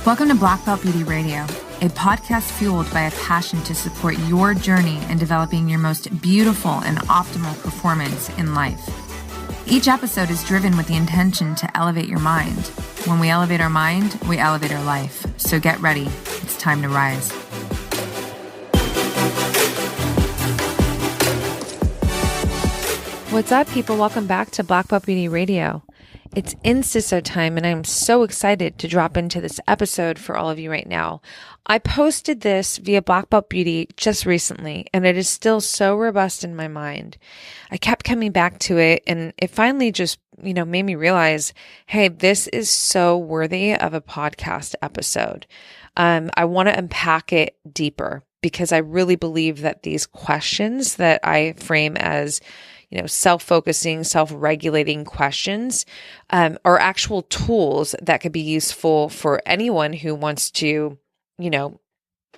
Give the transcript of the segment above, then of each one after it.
Welcome to Black Belt Beauty Radio, a podcast fueled by a passion to support your journey in developing your most beautiful and optimal performance in life. Each episode is driven with the intention to elevate your mind. When we elevate our mind, we elevate our life. So get ready. It's time to rise. What's up, people? Welcome back to Black Belt Beauty Radio. It's Instasode time, and I'm so excited to drop into this episode for all of you right now. I posted this via Black Belt Beauty just recently, and it is still so robust in my mind. I kept coming back to it, and it finally just, made me realize, hey, this is so worthy of a podcast episode. I want to unpack it deeper because I really believe that these questions that I frame as self-focusing, self-regulating questions are actual tools that could be useful for anyone who wants to,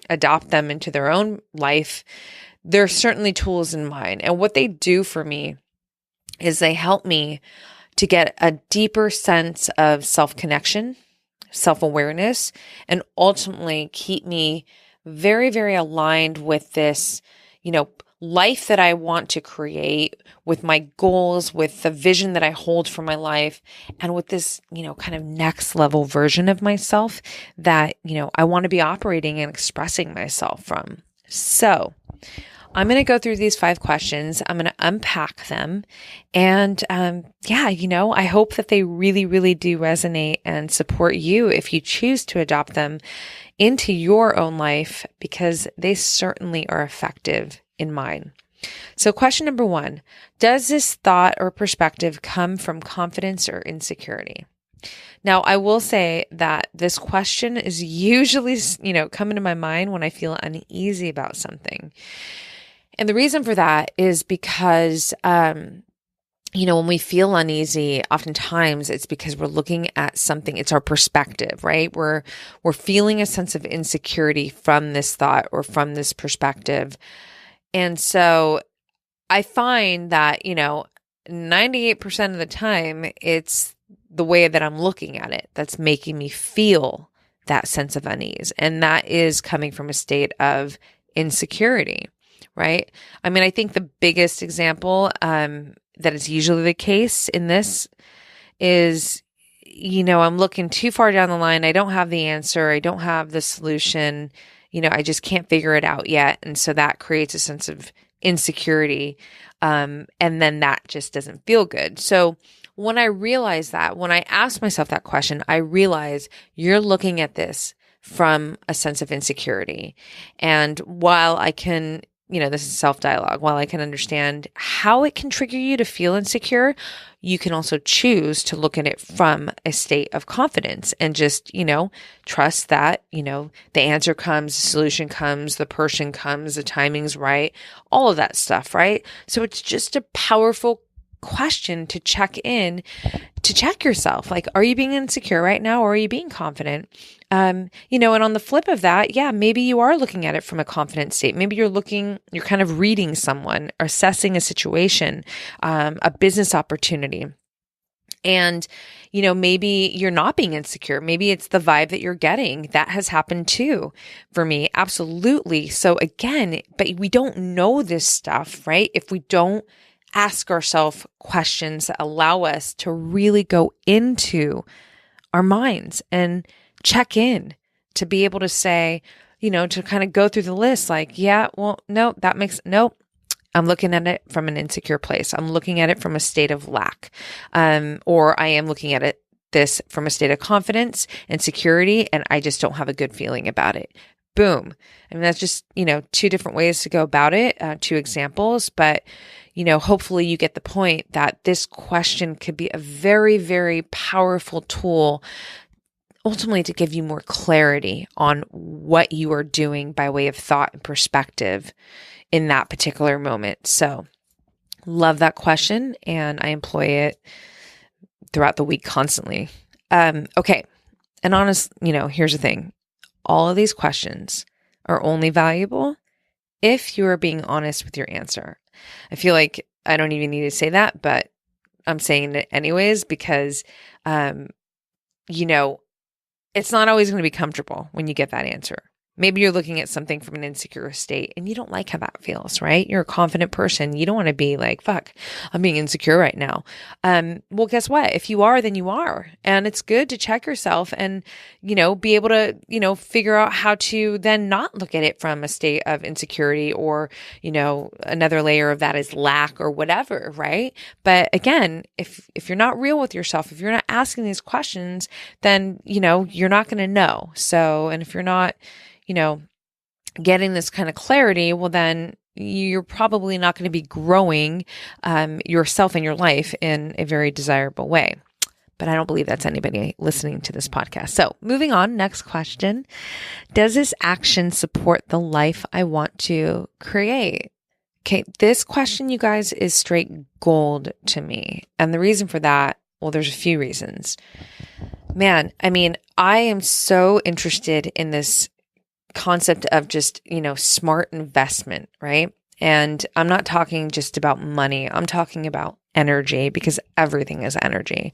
adopt them into their own life. There are certainly tools in mine. And what they do for me is they help me to get a deeper sense of self-connection, self-awareness, and ultimately keep me very, very aligned with this, life that I want to create, with my goals, with the vision that I hold for my life, and with this, kind of next level version of myself that, I want to be operating and expressing myself from. So I'm going to go through these 5 questions. I'm going to unpack them. And I hope that they really, really do resonate and support you if you choose to adopt them into your own life, because they certainly are effective in mine. So question number 1, does this thought or perspective come from confidence or insecurity? Now, I will say that this question is usually, coming to my mind when I feel uneasy about something. And the reason for that is because, when we feel uneasy, oftentimes it's because we're looking at something, it's our perspective, right? We're feeling a sense of insecurity from this thought or from this perspective. And so I find that, 98% of the time, it's the way that I'm looking at it that's making me feel that sense of unease. And that is coming from a state of insecurity, right? I mean, I think the biggest example that is usually the case in this is, I'm looking too far down the line. I don't have the answer. I don't have the solution. I just can't figure it out yet. And so that creates a sense of insecurity. And then that just doesn't feel good. So when I realize that, when I ask myself that question, I realize you're looking at this from a sense of insecurity. And while I can, this is self-dialogue, while I can understand how it can trigger you to feel insecure, you can also choose to look at it from a state of confidence and just, trust that, the answer comes, the solution comes, the person comes, the timing's right, all of that stuff, right? So it's just a powerful question to check yourself. Like, are you being insecure right now, or are you being confident? And on the flip of that, maybe you are looking at it from a confident state. Maybe you're kind of reading someone, or assessing a situation, a business opportunity. And, maybe you're not being insecure. Maybe it's the vibe that you're getting. That has happened too for me. Absolutely. So again, but we don't know this stuff, right? If we don't ask ourselves questions that allow us to really go into our minds and check in, to be able to say, to kind of go through the list like, no, I'm looking at it from an insecure place. I'm looking at it from a state of lack. Or I am looking at this from a state of confidence and security, and I just don't have a good feeling about it. Boom. I mean, that's just, 2 different ways to go about it, 2 examples, but hopefully you get the point that this question could be a very, very powerful tool, ultimately to give you more clarity on what you are doing by way of thought and perspective in that particular moment. So love that question, and I employ it throughout the week constantly. Okay. And here's the thing. All of these questions are only valuable if you are being honest with your answer. I feel like I don't even need to say that, but I'm saying it anyways because, it's not always going to be comfortable when you get that answer. Maybe you're looking at something from an insecure state and you don't like how that feels, right? You're a confident person. You don't want to be like, fuck, I'm being insecure right now. Well, guess what? If you are, then you are. And it's good to check yourself and, be able to, figure out how to then not look at it from a state of insecurity or, another layer of that is lack or whatever, right? But again, if you're not real with yourself, if you're not asking these questions, then, you're not going to know. So, and if you're not, getting this kind of clarity, well, then you're probably not going to be growing yourself in your life in a very desirable way. But I don't believe that's anybody listening to this podcast. So moving on, next question. Does this action support the life I want to create? Okay, this question, you guys, is straight gold to me. And the reason for that, well, there's a few reasons. Man, I am so interested in this concept of just, smart investment, right? And I'm not talking just about money. I'm talking about energy because everything is energy.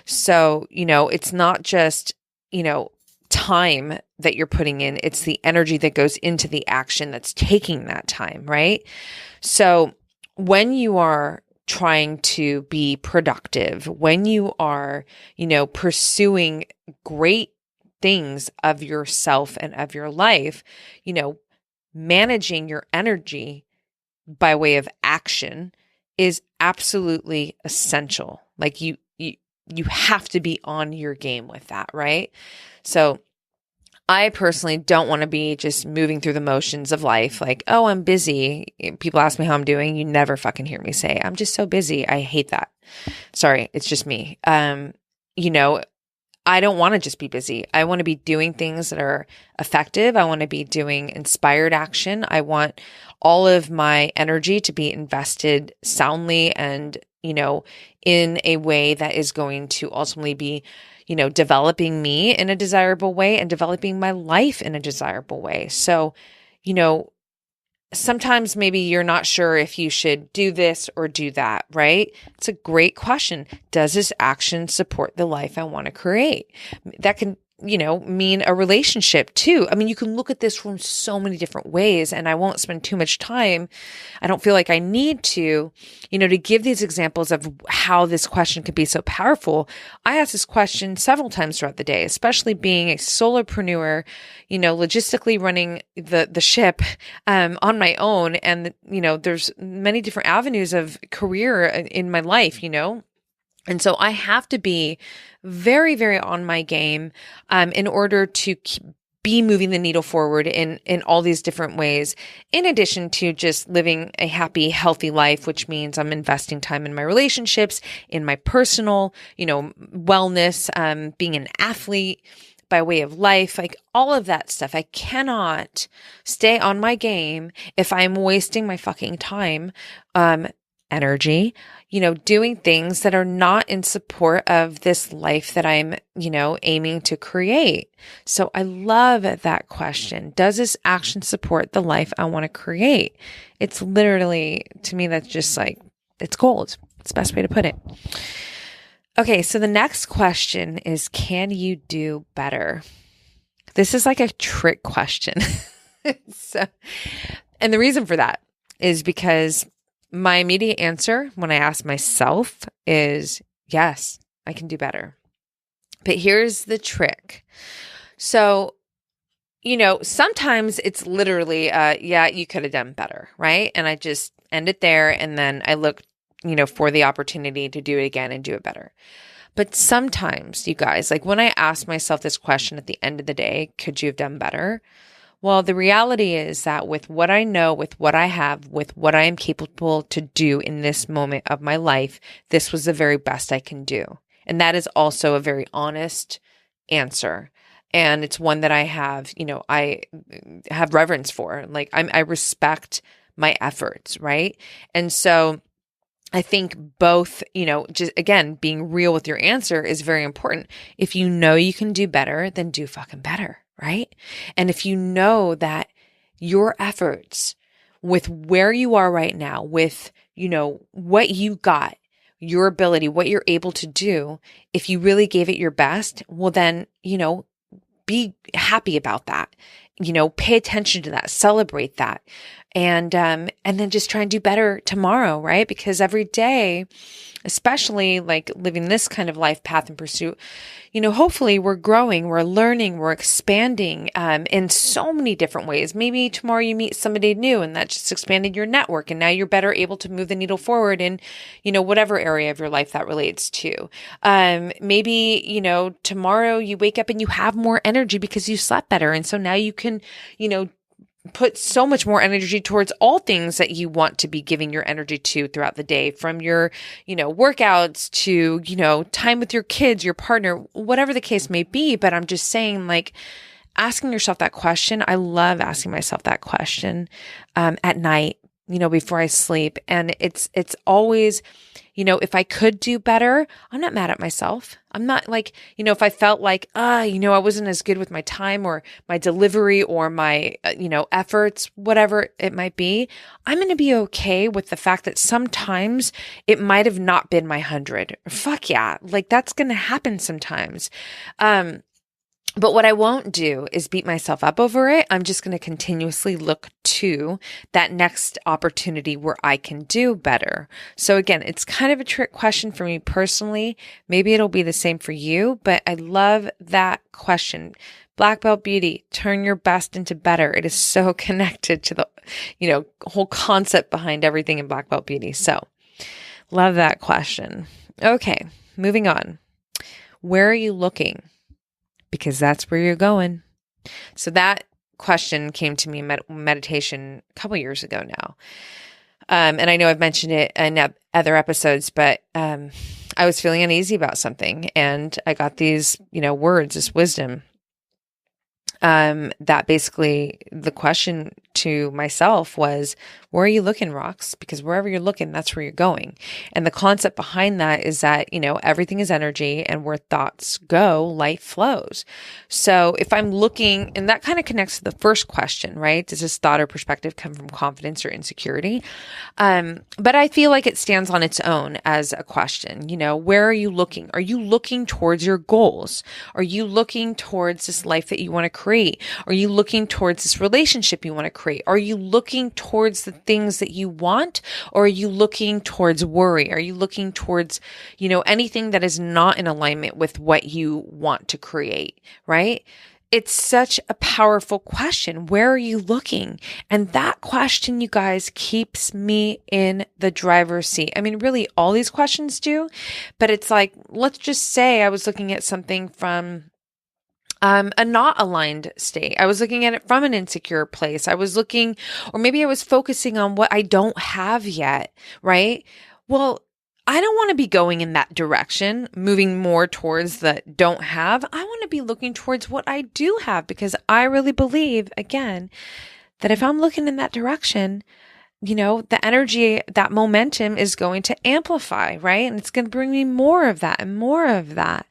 So, it's not just, time that you're putting in. It's the energy that goes into the action that's taking that time, right? So when you are trying to be productive, when you are, pursuing great things of yourself and of your life, managing your energy by way of action is absolutely essential. Like you have to be on your game with that, right? So I personally don't want to be just moving through the motions of life. Like, oh, I'm busy. People ask me how I'm doing. You never fucking hear me say, I'm just so busy. I hate that. Sorry. It's just me. I don't want to just be busy. I want to be doing things that are effective. I want to be doing inspired action. I want all of my energy to be invested soundly and, in a way that is going to ultimately be, developing me in a desirable way and developing my life in a desirable way. So, sometimes maybe you're not sure if you should do this or do that, right? It's a great question. Does this action support the life I want to create? That can, mean a relationship too. You can look at this from so many different ways, and I won't spend too much time. I don't feel like I need to, to give these examples of how this question could be so powerful. I ask this question several times throughout the day, especially being a solopreneur, logistically running the ship, on my own. And, there's many different avenues of career in my life, And so I have to be very, very on my game in order to be moving the needle forward in all these different ways, in addition to just living a happy, healthy life, which means I'm investing time in my relationships, in my personal, wellness, being an athlete by way of life, like all of that stuff. I cannot stay on my game if I'm wasting my fucking time, energy, doing things that are not in support of this life that I'm, aiming to create. So I love that question. Does this action support the life I want to create? It's literally, to me, that's just like, it's gold. It's the best way to put it. Okay. So the next question is, can you do better? This is like a trick question. And the reason for that is because my immediate answer when I ask myself is, yes, I can do better. But here's the trick. So, sometimes it's literally, yeah, you could have done better, right? And I just end it there. And then I look, for the opportunity to do it again and do it better. But sometimes, you guys, like when I ask myself this question at the end of the day, could you have done better? Well, the reality is that with what I know, with what I have, with what I am capable to do in this moment of my life, this was the very best I can do. And that is also a very honest answer. And it's one that I have, I have reverence for. Like I respect my efforts, right? And so I think both, just again, being real with your answer is very important. If you know you can do better, then do fucking better. Right? And if you know that your efforts with where you are right now, with, what you got, your ability, what you're able to do, if you really gave it your best, well, then, be happy about that. Pay attention to that, celebrate that. And then just try and do better tomorrow, right? Because every day, especially like living this kind of life path and pursuit, hopefully we're growing, we're learning, we're expanding, in so many different ways. Maybe tomorrow you meet somebody new and that just expanded your network. And now you're better able to move the needle forward in, whatever area of your life that relates to. Maybe, tomorrow you wake up and you have more energy because you slept better. And so now you can, put so much more energy towards all things that you want to be giving your energy to throughout the day, from your, workouts to, time with your kids, your partner, whatever the case may be. But I'm just saying, like, asking yourself that question. I love asking myself that question, at night, before I sleep. And it's always, if I could do better, I'm not mad at myself. I'm not like, if I felt like, I wasn't as good with my time or my delivery or my, efforts, whatever it might be, I'm going to be okay with the fact that sometimes it might have not been my 100. Fuck yeah. Like, that's going to happen sometimes. But what I won't do is beat myself up over it. I'm just going to continuously look to that next opportunity where I can do better. So again, it's kind of a trick question for me personally. Maybe it'll be the same for you, but I love that question. Black belt beauty, turn your best into better. It is so connected to the, whole concept behind everything in black belt beauty. So love that question. Okay, moving on. Where are you looking? Because that's where you're going. So that question came to me in meditation a couple years ago now. And I know I've mentioned it in other episodes, but I was feeling uneasy about something. And I got these, words, this wisdom, that basically the question to myself was, where are you looking, Rox? Because wherever you're looking, that's where you're going. And the concept behind that is that, everything is energy, and where thoughts go, light flows. So if I'm looking, and that kind of connects to the first question, right? Does this thought or perspective come from confidence or insecurity? But I feel like it stands on its own as a question. Where are you looking? Are you looking towards your goals? Are you looking towards this life that you want to create? Are you looking towards this relationship you want to create? Are you looking towards the things that you want? Or are you looking towards worry? Are you looking towards, anything that is not in alignment with what you want to create, right? It's such a powerful question. Where are you looking? And that question, you guys, keeps me in the driver's seat. I mean, really, all these questions do, but it's like, let's just say I was looking at something from a not aligned state. I was looking at it from an insecure place. I was looking, or maybe I was focusing on what I don't have yet, right? Well, I don't want to be going in that direction, moving more towards the don't have. I want to be looking towards what I do have, because I really believe, again, that if I'm looking in that direction, the energy, that momentum is going to amplify, right? And it's going to bring me more of that and more of that.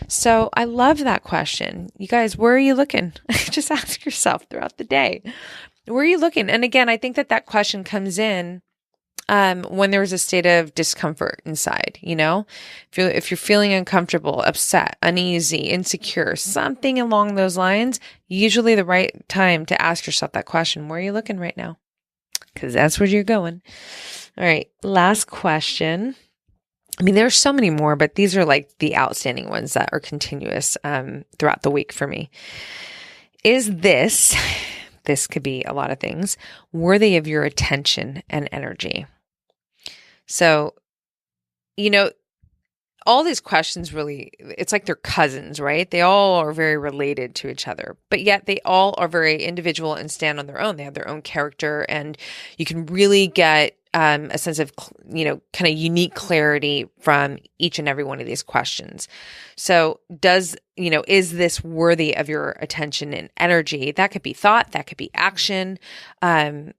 So I love that question. You guys, where are you looking? Just ask yourself throughout the day, where are you looking? And again, I think that question comes in when there's a state of discomfort inside, if you're feeling uncomfortable, upset, uneasy, insecure, something along those lines, usually the right time to ask yourself that question, where are you looking right now? Because that's where you're going. All right. Last question. I mean, there's so many more, but these are like the outstanding ones that are continuous throughout the week for me. Is this could be a lot of things, worthy of your attention and energy? So, all these questions really, it's like they're cousins, right? They all are very related to each other, but yet they all are very individual and stand on their own. They have their own character, and you can really get a sense of, kind of unique clarity from each and every one of these questions. So is this worthy of your attention and energy? That could be thought, that could be action, any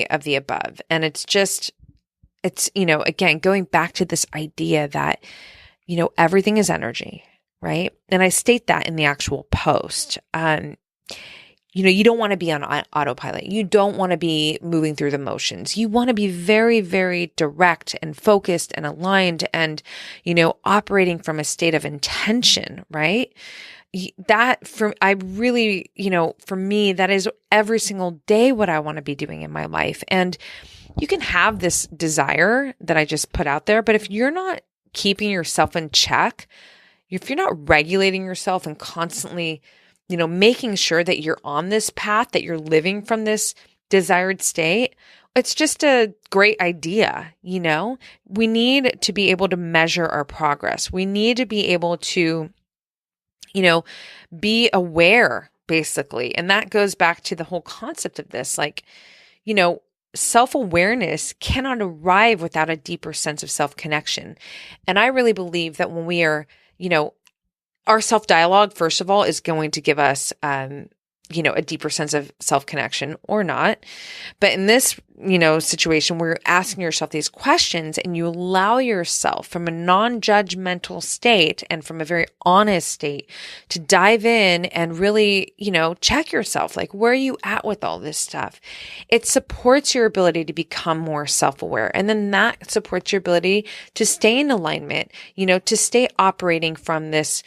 of the above. And it's again, going back to this idea that, everything is energy, right? And I state that in the actual post. you don't want to be on autopilot. You don't want to be moving through the motions. You want to be very, very direct and focused and aligned and, operating from a state of intention, right? For me, that is every single day what I want to be doing in my life. And you can have this desire that I just put out there, but if you're not keeping yourself in check, if you're not regulating yourself and constantly, making sure that you're on this path, that you're living from this desired state, it's just a great idea. We need to be able to measure our progress. We need to be able to, be aware, basically. And that goes back to the whole concept of this, self-awareness cannot arrive without a deeper sense of self-connection. And I really believe that when we are, our self-dialogue, first of all, is going to give us, a deeper sense of self-connection or not. But in this, situation where you're asking yourself these questions and you allow yourself from a non-judgmental state and from a very honest state to dive in and really, check yourself. Like, where are you at with all this stuff? It supports your ability to become more self-aware. And then that supports your ability to stay in alignment, to stay operating from this,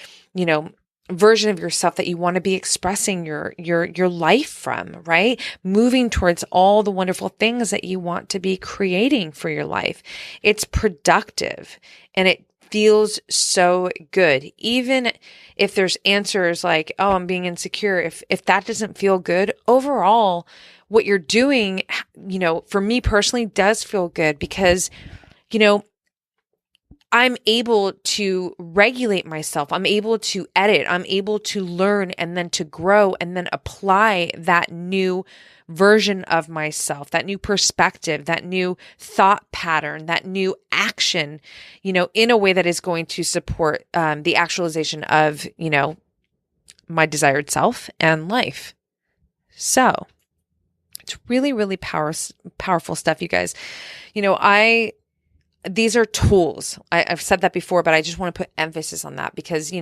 version of yourself that you want to be expressing your life from, right? Moving towards all the wonderful things that you want to be creating for your life. It's productive and it feels so good. Even if there's answers like, oh, I'm being insecure. If that doesn't feel good overall, what you're doing, for me personally does feel good because, I'm able to regulate myself. I'm able to edit. I'm able to learn and then to grow and then apply that new version of myself, that new perspective, that new thought pattern, that new action, in a way that is going to support the actualization of, my desired self and life. So it's really, really powerful stuff, you guys. These are tools. I've said that before, but I just want to put emphasis on that because,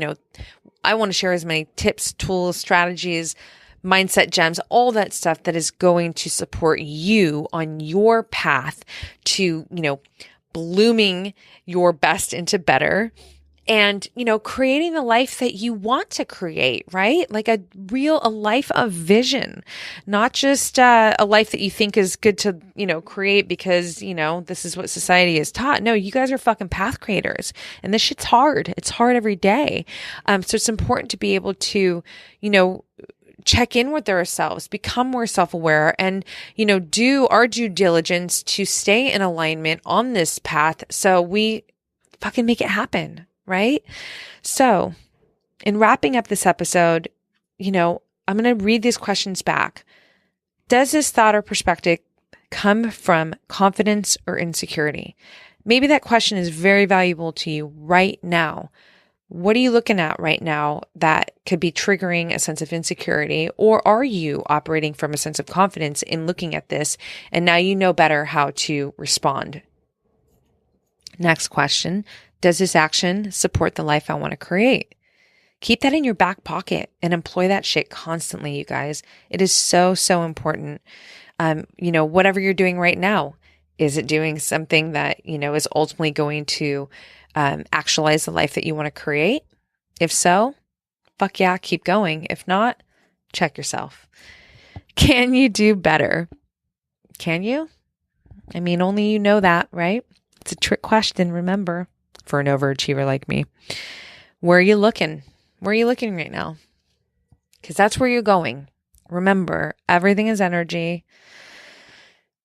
I want to share as many tips, tools, strategies, mindset gems, all that stuff that is going to support you on your path to, blooming your best into better and, creating the life that you want to create, right? Like a life of vision, not just a life that you think is good to, create because, this is what society is taught. No, you guys are fucking path creators and this shit's hard. It's hard every day. So it's important to be able to, check in with ourselves, become more self-aware and, do our due diligence to stay in alignment on this path. So we fucking make it happen. Right? So in wrapping up this episode, I'm going to read these questions back. Does this thought or perspective come from confidence or insecurity? Maybe that question is very valuable to you right now. What are you looking at right now that could be triggering a sense of insecurity? Or are you operating from a sense of confidence in looking at this and now you know better how to respond? Next question. Does this action support the life I want to create? Keep that in your back pocket and employ that shit constantly, you guys. It is so, so important. Whatever you're doing right now, is it doing something that, is ultimately going to actualize the life that you want to create? If so, fuck yeah, keep going. If not, check yourself. Can you do better? Can you? Only you know that, right? It's a trick question, remember. For an overachiever like me. Where are you looking? Where are you looking right now? Because that's where you're going. Remember, everything is energy.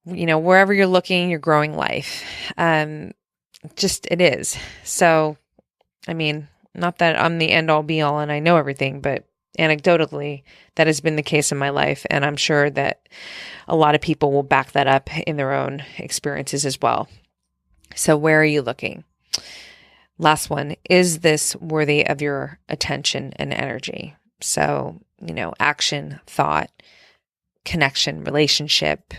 Wherever you're looking, you're growing life. It is. So, not that I'm the end all be all and I know everything, but anecdotally, that has been the case in my life. And I'm sure that a lot of people will back that up in their own experiences as well. So where are you looking? Last one, is this worthy of your attention and energy? So, action, thought, connection, relationship,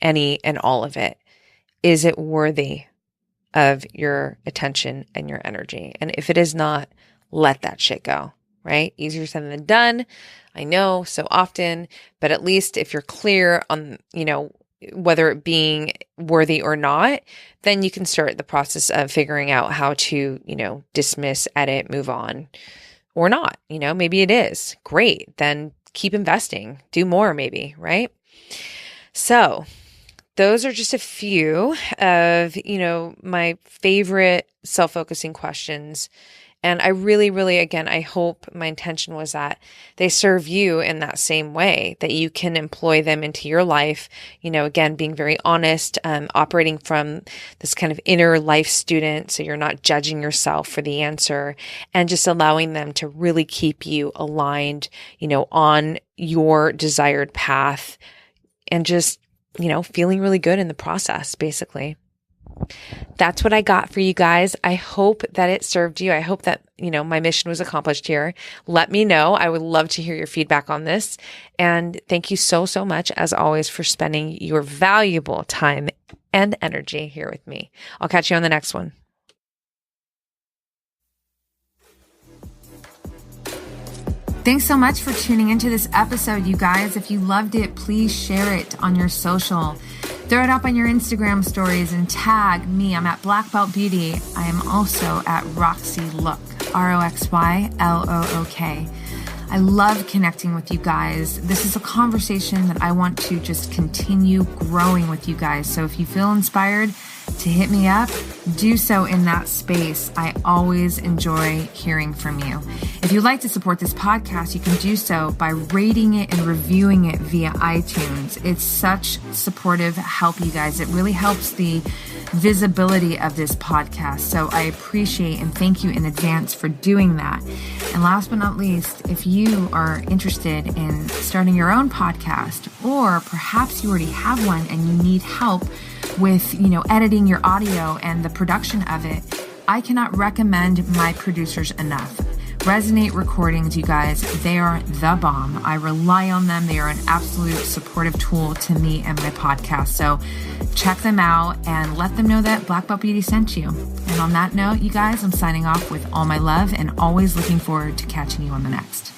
any and all of it. Is it worthy of your attention and your energy? And if it is not, let that shit go, right? Easier said than done. I know so often, but at least if you're clear on, whether it being worthy or not, then you can start the process of figuring out how to, dismiss, edit, move on or not. Maybe it is great. Then keep investing, do more maybe, right? So those are just a few of, my favorite self-focusing questions. And I really, really, again, I hope my intention was that they serve you in that same way, that you can employ them into your life, again, being very honest, operating from this kind of inner life student. So you're not judging yourself for the answer and just allowing them to really keep you aligned, on your desired path and just, feeling really good in the process, basically. That's what I got for you guys. I hope that it served you. I hope that, my mission was accomplished here. Let me know. I would love to hear your feedback on this. And thank you so, so much, as always, for spending your valuable time and energy here with me. I'll catch you on the next one. Thanks so much for tuning into this episode, you guys. If you loved it, please share it on your social. Throw it up on your Instagram stories and tag me. I'm at Black Belt Beauty. I am also at Roxy Look, RoxyLook. I love connecting with you guys. This is a conversation that I want to just continue growing with you guys. So if you feel inspired to hit me up, do so in that space. I always enjoy hearing from you. If you'd like to support this podcast, you can do so by rating it and reviewing it via iTunes. It's such supportive help, you guys. It really helps the visibility of this podcast. So I appreciate and thank you in advance for doing that. And last but not least, if you are interested in starting your own podcast, or perhaps you already have one and you need help with, editing your audio and the production of it, I cannot recommend my producers enough. Resonate Recordings, you guys, they are the bomb. I rely on them. They are an absolute supportive tool to me and my podcast. So check them out and let them know that Black Belt Beauty sent you. And on that note, you guys, I'm signing off with all my love and always looking forward to catching you on the next.